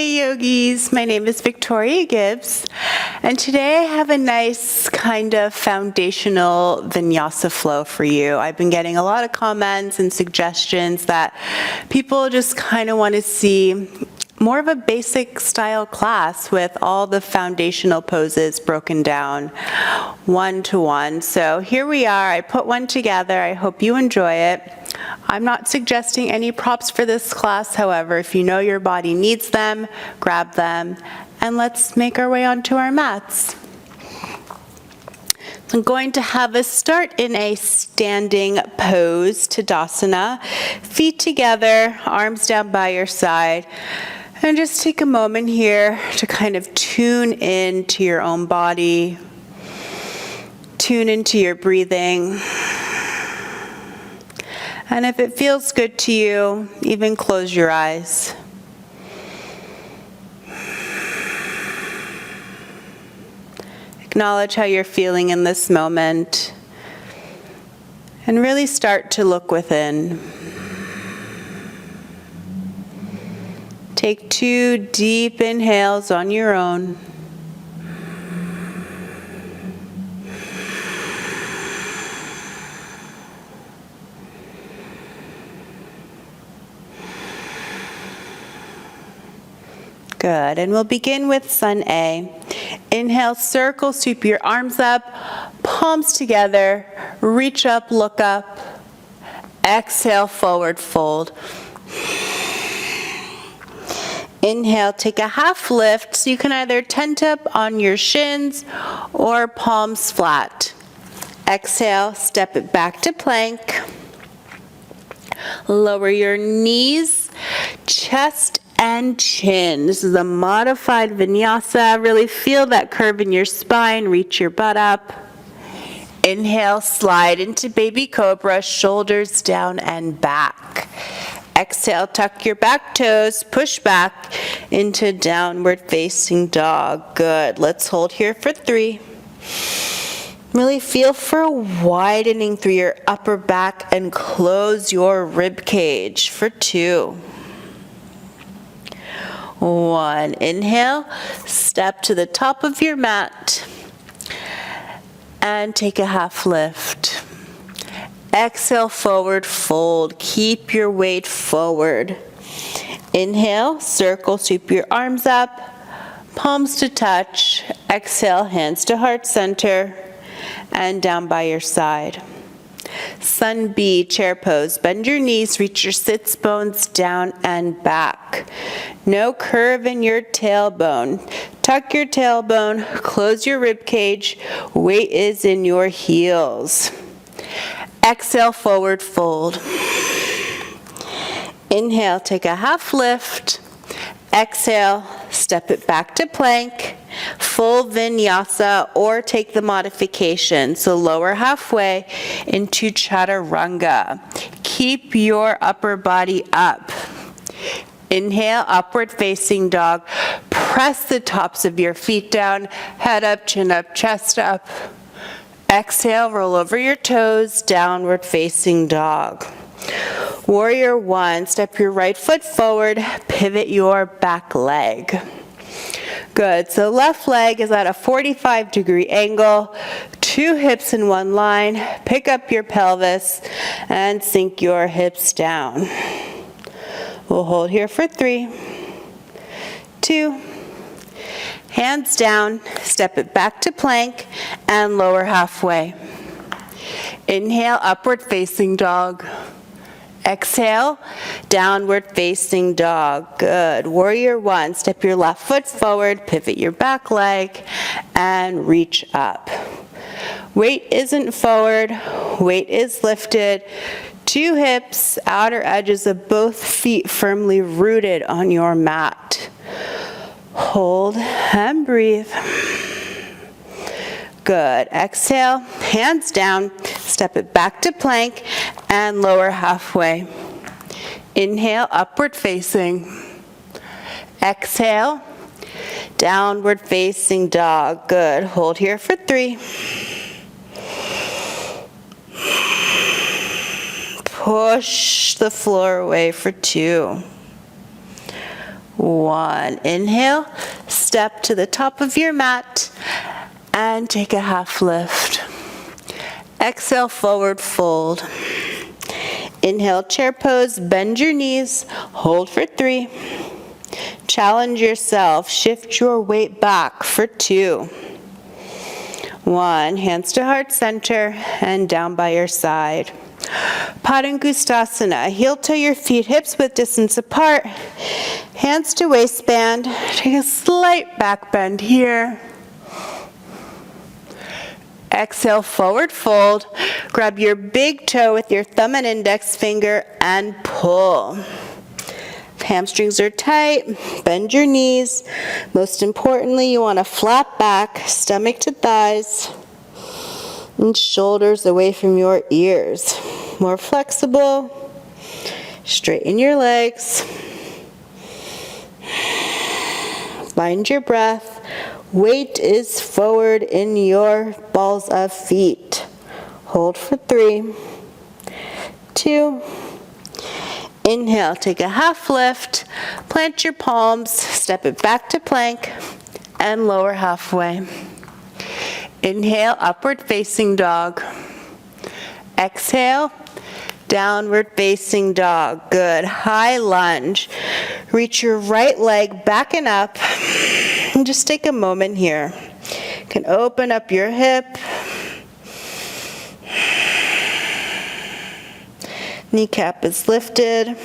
Hey yogis, my name is Victoria Gibbs, and today I have a nice kind of foundational vinyasa flow for you. I've been getting a lot of comments and suggestions that people just kind of want to see more of a basic style class with all the foundational poses broken down one to one. So here we are. I put one together. I hope you enjoy it. I'm not suggesting any props for this class. However, if you know your body needs them, grab them, and let's make our way onto our mats. I'm going to have us start in a standing pose, Tadasana. Feet together, arms down by your side. And just take a moment here to kind of tune in to your own body, tune into your breathing. And if it feels good to you, even close your eyes. Acknowledge how you're feeling in this moment, and really start to look within. Take 2 deep inhales on your own. Good, and we'll begin with Sun A. Inhale, circle, sweep your arms up, palms together, reach up, look up. Exhale, forward fold. Inhale, take a half lift, so you can either tent up on your shins or palms flat. Exhale, step it back to plank. Lower your knees, chest and chin. This is a modified vinyasa. Really feel that curve in your spine. Reach your butt up. Inhale, slide into baby cobra, shoulders down and back. Exhale, tuck your back toes, push back into downward facing dog. Good. Let's hold here for 3. Really feel for widening through your upper back and close your rib cage for 2. 1. Inhale, step to the top of your mat and take a half lift. Exhale, forward fold. Keep your weight forward. Inhale, circle, sweep your arms up, palms to touch. Exhale, hands to heart center and down by your side. Sun B, chair pose. Bend your knees, reach your sits bones down and back. No curve in your tailbone. Tuck your tailbone, close your rib cage. Weight is in your heels. Exhale, forward fold. Inhale, take a half lift. Exhale, step it back to plank. Full vinyasa, or take the modification. So lower halfway into chaturanga. Keep your upper body up. Inhale, upward facing dog. Press the tops of your feet down. Head up, chin up, chest up. Exhale, roll over your toes, downward facing dog. Warrior 1, step your right foot forward, pivot your back leg. Good, so left leg is at a 45-degree angle, 2 hips in one line. Pick up your pelvis and sink your hips down. We'll hold here for 3, 2, hands down, step it back to plank and lower halfway. Inhale, upward facing dog. Exhale, downward facing dog. Good. Warrior 1, step your left foot forward, pivot your back leg, and reach up. Weight isn't forward, weight is lifted. 2 hips, outer edges of both feet firmly rooted on your mat. Hold and breathe. Good. Exhale, hands down, step it back to plank and lower halfway. Inhale, upward facing. Exhale, downward facing dog. Good. Hold here for 3. Push the floor away for 2. 1. Inhale, step to the top of your mat and take a half lift. Exhale, forward fold. Inhale, chair pose, bend your knees, hold for 3. Challenge yourself, shift your weight back for 2. 1, hands to heart center and down by your side. Padangustasana, heel to your feet, hips width distance apart, hands to waistband. Take a slight back bend here. Exhale, forward fold. Grab your big toe with your thumb and index finger and pull. If hamstrings are tight, bend your knees. Most importantly, you want a flat back, stomach to thighs, and shoulders away from your ears. More flexible. Straighten your legs. Find your breath. Weight is forward in your balls of feet. Hold for 3, 2. Inhale, take a half lift. Plant your palms, step it back to plank, and lower halfway. Inhale, upward facing dog. Exhale, downward facing dog. Good. High lunge. Reach your right leg back and up. And just take a moment here. You can open up your hip. Kneecap is lifted.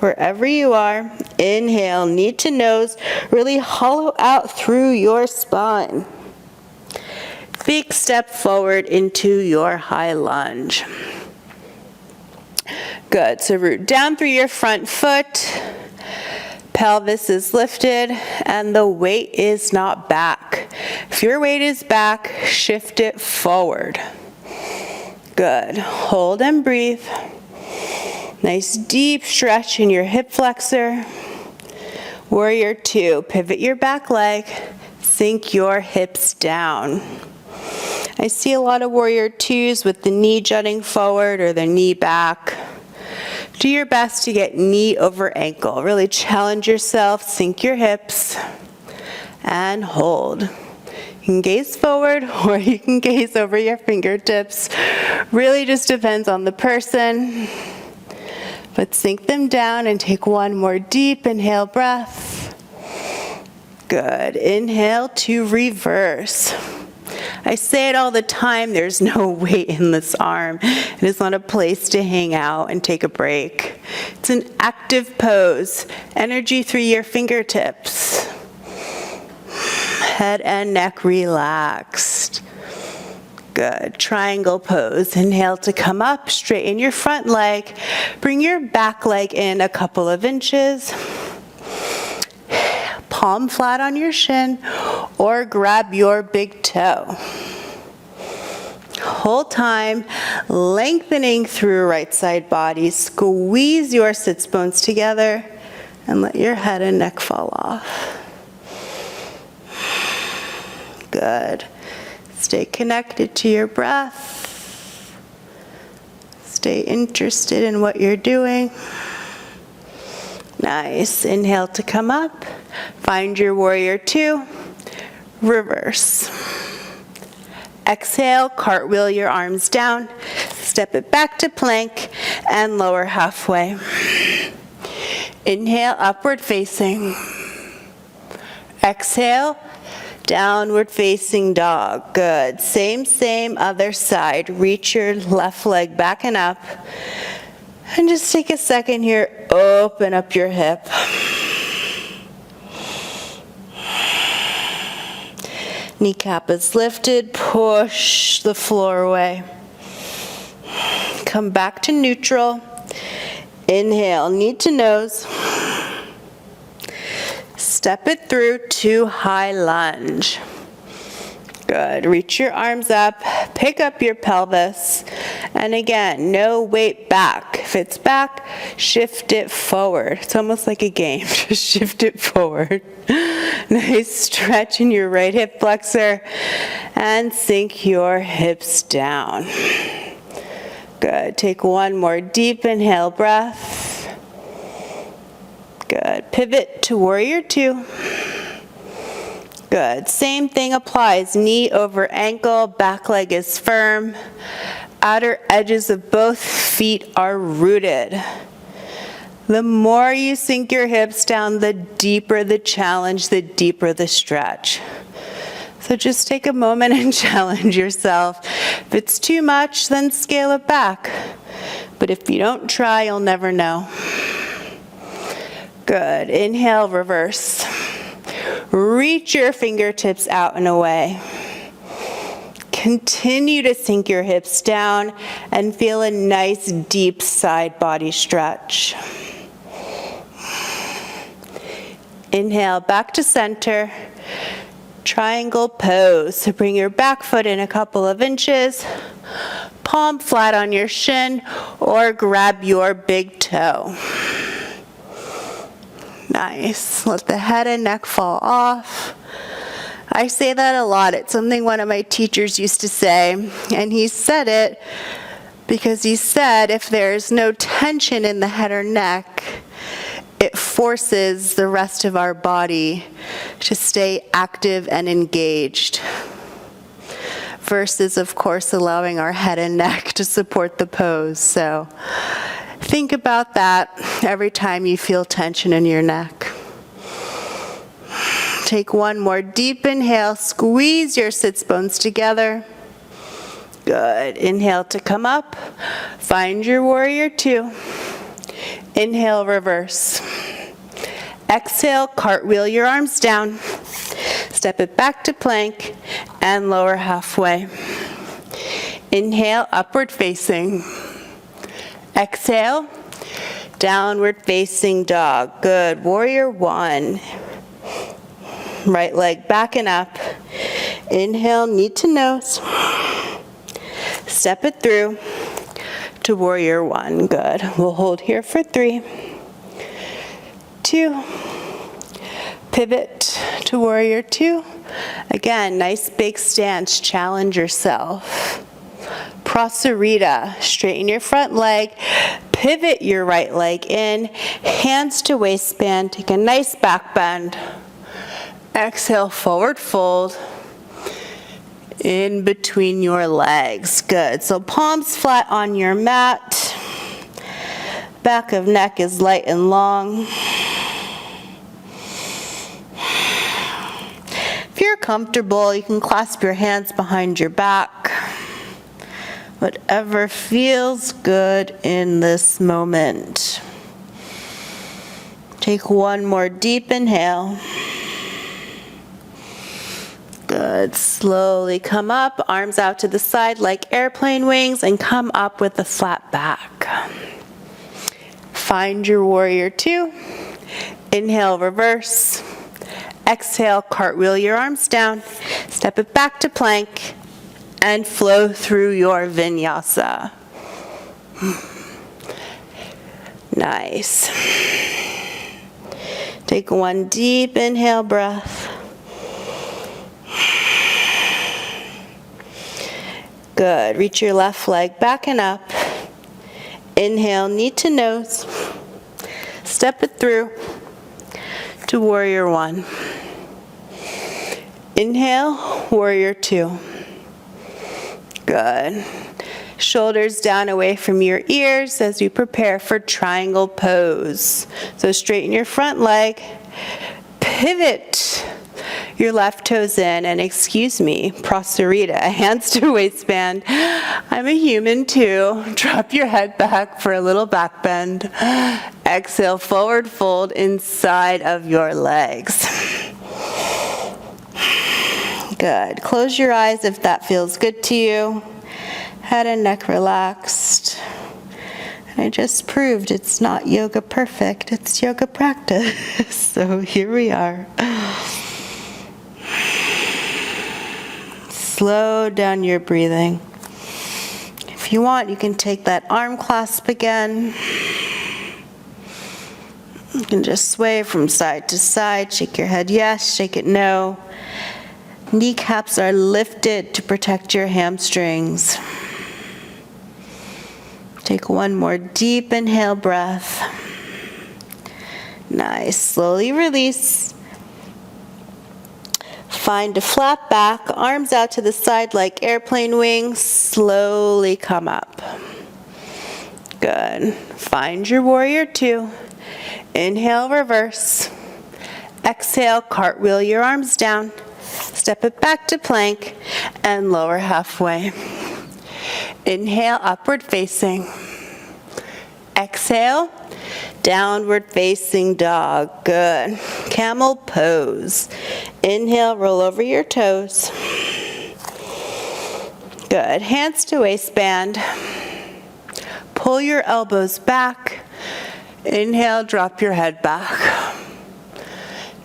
Wherever you are, inhale, knee to nose. Really hollow out through your spine. Big step forward into your high lunge. Good, so root down through your front foot. Pelvis is lifted and the weight is not back. If your weight is back, shift it forward. Good, hold and breathe. Nice deep stretch in your hip flexor. Warrior 2, pivot your back leg, sink your hips down. I see a lot of warrior 2s with the knee jutting forward or the knee back. Do your best to get knee over ankle. Really challenge yourself, sink your hips, and hold. You can gaze forward or you can gaze over your fingertips. Really just depends on the person. But sink them down and take one more deep inhale breath. Good. Inhale to reverse. I say it all the time, there's no weight in this arm. It is not a place to hang out and take a break. It's an active pose. Energy through your fingertips. Head and neck relaxed. Good. Triangle pose. Inhale to come up, straighten your front leg. Bring your back leg in a couple of inches. Palm flat on your shin or grab your big toe. Whole time, lengthening through right side body. Squeeze your sits bones together and let your head and neck fall off. Good. Stay connected to your breath. Stay interested in what you're doing. Nice. Inhale to come up. Find your warrior 2. Reverse. Exhale, cartwheel your arms down. Step it back to plank and lower halfway. Inhale, upward facing. Exhale, downward facing dog. Good. Same, other side. Reach your left leg back and up. And just take a second here, open up your hip. Kneecap is lifted, push the floor away. Come back to neutral. Inhale, knee to nose. Step it through to high lunge. Good. Reach your arms up, pick up your pelvis, and again, no weight back. If it's back, shift it forward. It's almost like a game. Just shift it forward. Nice stretch in your right hip flexor, and sink your hips down. Good. Take one more deep inhale breath. Good. Pivot to warrior two. Good. Same thing applies. Knee over ankle, back leg is firm. Outer edges of both feet are rooted. The more you sink your hips down, the deeper the challenge, the deeper the stretch. So just take a moment and challenge yourself. If it's too much, then scale it back. But if you don't try, you'll never know. Good. Inhale, reverse. Reach your fingertips out and away. Continue to sink your hips down and feel a nice deep side body stretch. Inhale, back to center. Triangle pose. So bring your back foot in a couple of inches. Palm flat on your shin or grab your big toe. Nice. Let the head and neck fall off. I say that a lot. It's something one of my teachers used to say, and he said it because he said if there's no tension in the head or neck, it forces the rest of our body to stay active and engaged, versus, of course, allowing our head and neck to support the pose. So think about that every time you feel tension in your neck. Take one more deep inhale. Squeeze your sits bones together. Good. Inhale to come up. Find your warrior two. Inhale, reverse. Exhale, cartwheel your arms down. Step it back to plank and lower halfway. Inhale, upward facing. Exhale, downward facing dog. Good. Warrior one. Right leg back and up. Inhale, knee to nose. Step it through to warrior one. Good. We'll hold here for 3, 2. Pivot to warrior two. Again, nice big stance. Challenge yourself. Prasarita. Straighten your front leg. Pivot your right leg in. Hands to waistband. Take a nice back bend. Exhale, forward fold in between your legs. Good. So palms flat on your mat. Back of neck is light and long. If you're comfortable, you can clasp your hands behind your back. Whatever feels good in this moment. Take one more deep inhale. Good. Slowly come up, arms out to the side like airplane wings, and come up with a flat back. Find your warrior two. Inhale, reverse. Exhale, cartwheel your arms down. Step it back to plank and flow through your vinyasa. Nice. Take one deep inhale breath. Good. Reach your left leg back and up. Inhale, knee to nose. Step it through to warrior one. Inhale, warrior two. Good. Shoulders down away from your ears as we prepare for triangle pose. So straighten your front leg. Pivot your left toes in, and excuse me, Prasarita, hands to waistband. I'm a human too. Drop your head back for a little back bend. Exhale, forward fold inside of your legs. Good. Close your eyes if that feels good to you. Head and neck relaxed. I just proved it's not yoga perfect, it's yoga practice. So here we are. Slow down your breathing. If you want, you can take that arm clasp again. You can just sway from side to side. Shake your head yes, shake it no. Kneecaps are lifted to protect your hamstrings. Take one more deep inhale breath. Nice. Slowly release. Find a flat back, arms out to the side like airplane wings. Slowly come up. Good. Find your warrior two. Inhale, reverse. Exhale, cartwheel your arms down. Step it back to plank and lower halfway. Inhale, upward facing. Exhale, downward facing dog. Good. Camel pose. Inhale, roll over your toes. Good. Hands to waistband. Pull your elbows back. Inhale, drop your head back.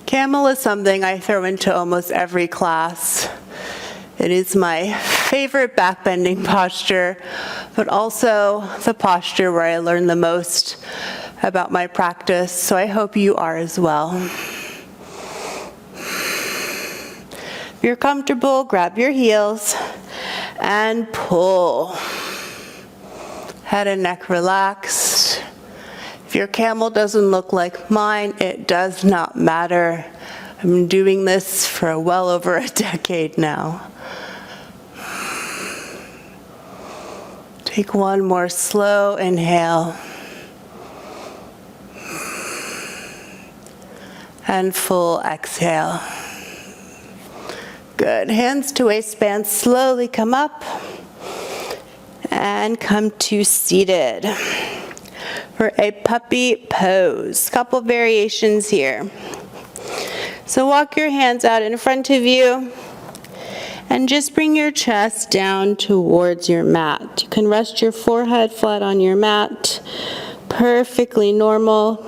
Camel is something I throw into almost every class. It is my favorite back bending posture, but also the posture where I learn the most about my practice, so I hope you are as well. If you're comfortable, grab your heels and pull. Head and neck relaxed. If your camel doesn't look like mine, it does not matter. I'm doing this for well over a decade now. Take one more slow inhale. And full exhale. Good. Hands to waistband. Slowly come up. And come to seated for a puppy pose. Couple variations here. So walk your hands out in front of you and just bring your chest down towards your mat. You can rest your forehead flat on your mat. Perfectly normal.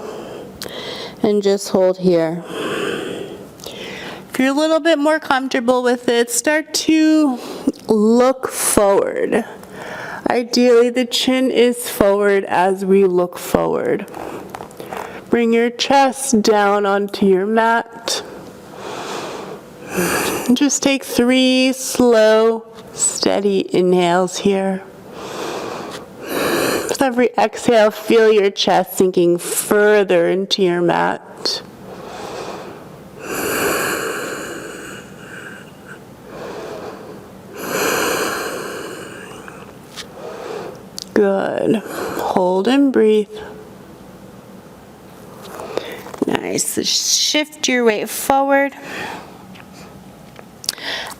And just hold here. If you're a little bit more comfortable with it, start to look forward. Ideally, the chin is forward as we look forward. Bring your chest down onto your mat. Just take 3 slow, steady inhales here. With every exhale, feel your chest sinking further into your mat. Good. Hold and breathe. Nice. Shift your weight forward.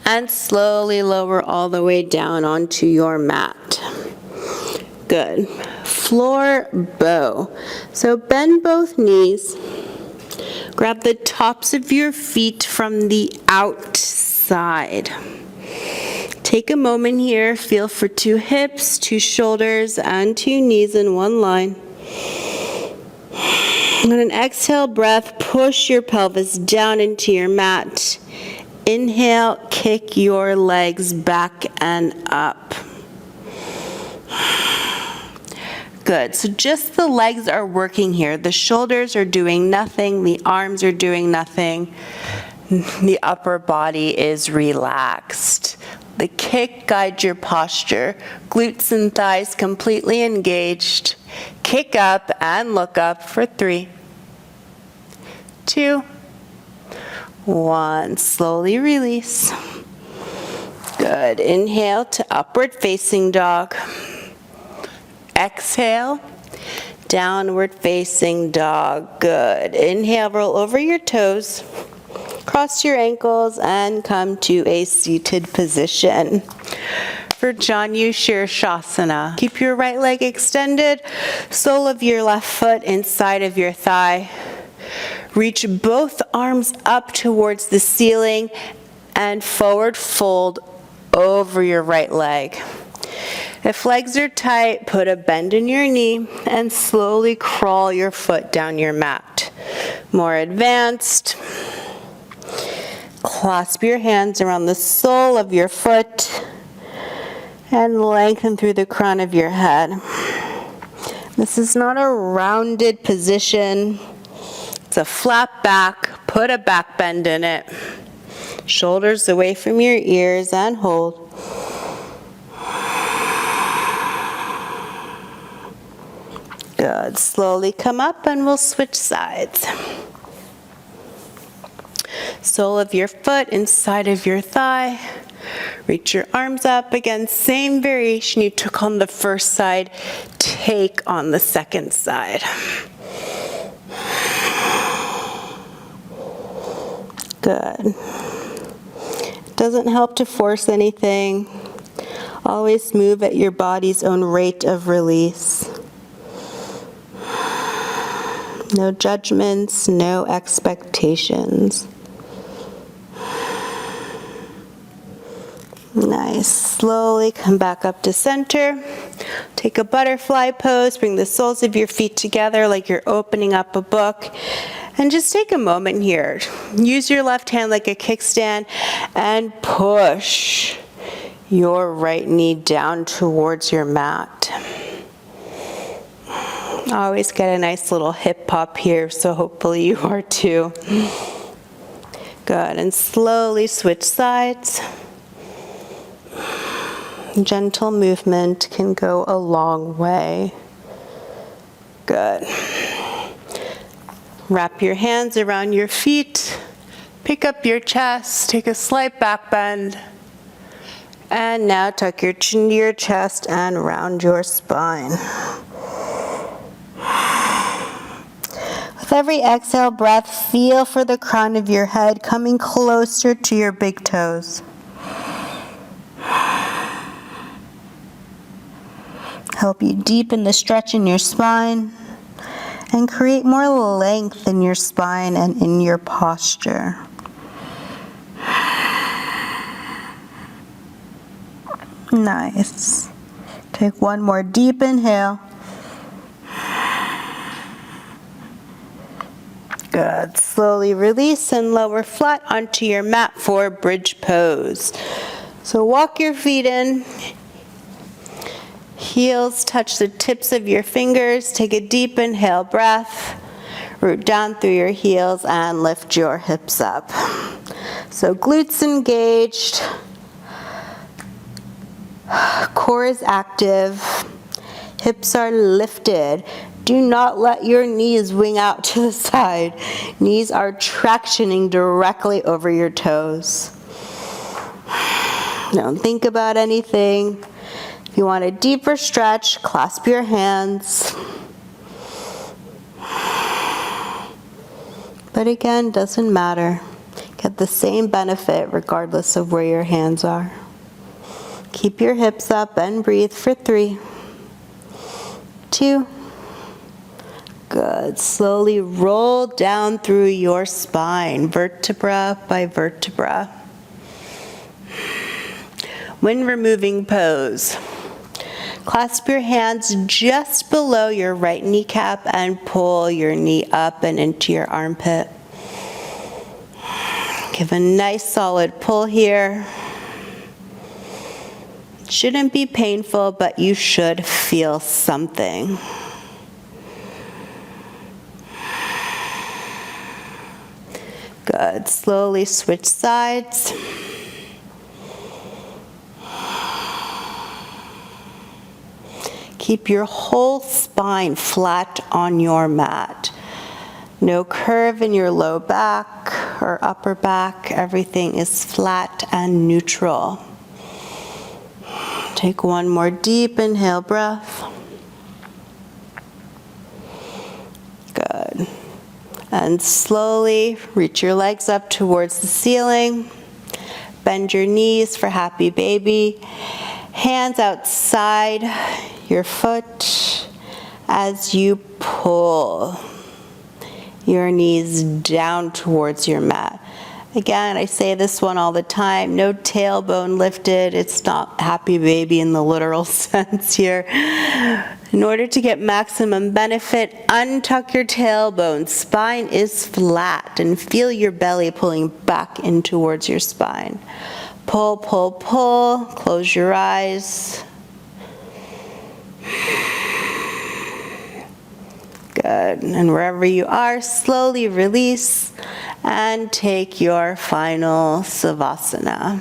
And slowly lower all the way down onto your mat. Good. Floor bow. So bend both knees. Grab the tops of your feet from the outside. Take a moment here, feel for 2 hips, 2 shoulders, and 2 knees in one line. On an exhale breath, push your pelvis down into your mat. Inhale, kick your legs back and up. Good, so just the legs are working here. The shoulders are doing nothing, the arms are doing nothing. The upper body is relaxed. The kick guides your posture. Glutes and thighs completely engaged. Kick up and look up for 3, 2, 1. Slowly release. Good. Inhale to upward facing dog. Exhale, downward facing dog. Good. Inhale, roll over your toes. Cross your ankles and come to a seated position. For Janu Shirshasana, keep your right leg extended, sole of your left foot inside of your thigh. Reach both arms up towards the ceiling and forward fold over your right leg. If legs are tight, put a bend in your knee and slowly crawl your foot down your mat. More advanced. Clasp your hands around the sole of your foot and lengthen through the crown of your head. This is not a rounded position. It's a flat back. Put a back bend in it. Shoulders away from your ears and hold. Good. Slowly come up and we'll switch sides. Sole of your foot inside of your thigh. Reach your arms up. Again, same variation you took on the first side, take on the second side. Good. Doesn't help to force anything. Always move at your body's own rate of release. No judgments, no expectations. Nice. Slowly come back up to center. Take a butterfly pose. Bring the soles of your feet together like you're opening up a book. And just take a moment here. Use your left hand like a kickstand and push your right knee down towards your mat. Always get a nice little hip pop here, so hopefully you are too. Good. And slowly switch sides. Gentle movement can go a long way. Good. Wrap your hands around your feet. Pick up your chest. Take a slight back bend. And now tuck your chin to your chest and round your spine. With every exhale breath, feel for the crown of your head coming closer to your big toes. Help you deepen the stretch in your spine and create more length in your spine and in your posture. Nice. Take one more deep inhale. Good. Slowly release and lower flat onto your mat for bridge pose. So walk your feet in. Heels touch the tips of your fingers. Take a deep inhale breath. Root down through your heels and lift your hips up. So glutes engaged. Core is active. Hips are lifted. Do not let your knees wing out to the side. Knees are tractioning directly over your toes. Don't think about anything. If you want a deeper stretch, clasp your hands. But again, doesn't matter. Get the same benefit regardless of where your hands are. Keep your hips up and breathe for 3, 2. Good. Slowly roll down through your spine, vertebra by vertebra. When removing pose, clasp your hands just below your right kneecap and pull your knee up and into your armpit. Give a nice solid pull here. Shouldn't be painful, but you should feel something. Good. Slowly switch sides. Keep your whole spine flat on your mat. No curve in your low back or upper back. Everything is flat and neutral. Take one more deep inhale breath. Good. And slowly reach your legs up towards the ceiling. Bend your knees for happy baby. Hands outside your foot as you pull your knees down towards your mat. Again, I say this one all the time, no tailbone lifted. It's not happy baby in the literal sense here. In order to get maximum benefit, untuck your tailbone. Spine is flat and feel your belly pulling back in towards your spine. Pull, pull, pull. Close your eyes. Good. And wherever you are, slowly release and take your final Savasana.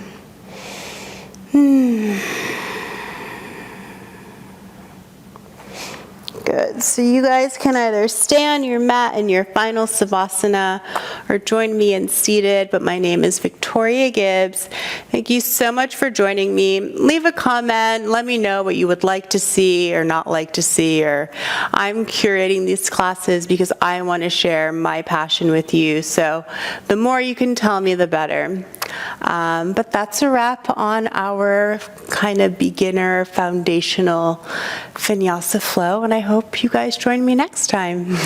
Good. Good. So you guys can either stay on your mat in your final Savasana or join me in seated, but my name is Victoria Gibbs. Thank you so much for joining me. Leave a comment. Let me know what you would like to see or not like to see. Or I'm curating these classes because I want to share my passion with you. So the more you can tell me, the better. But that's a wrap on our kind of beginner foundational Vinyasa flow, and I hope you guys join me next time.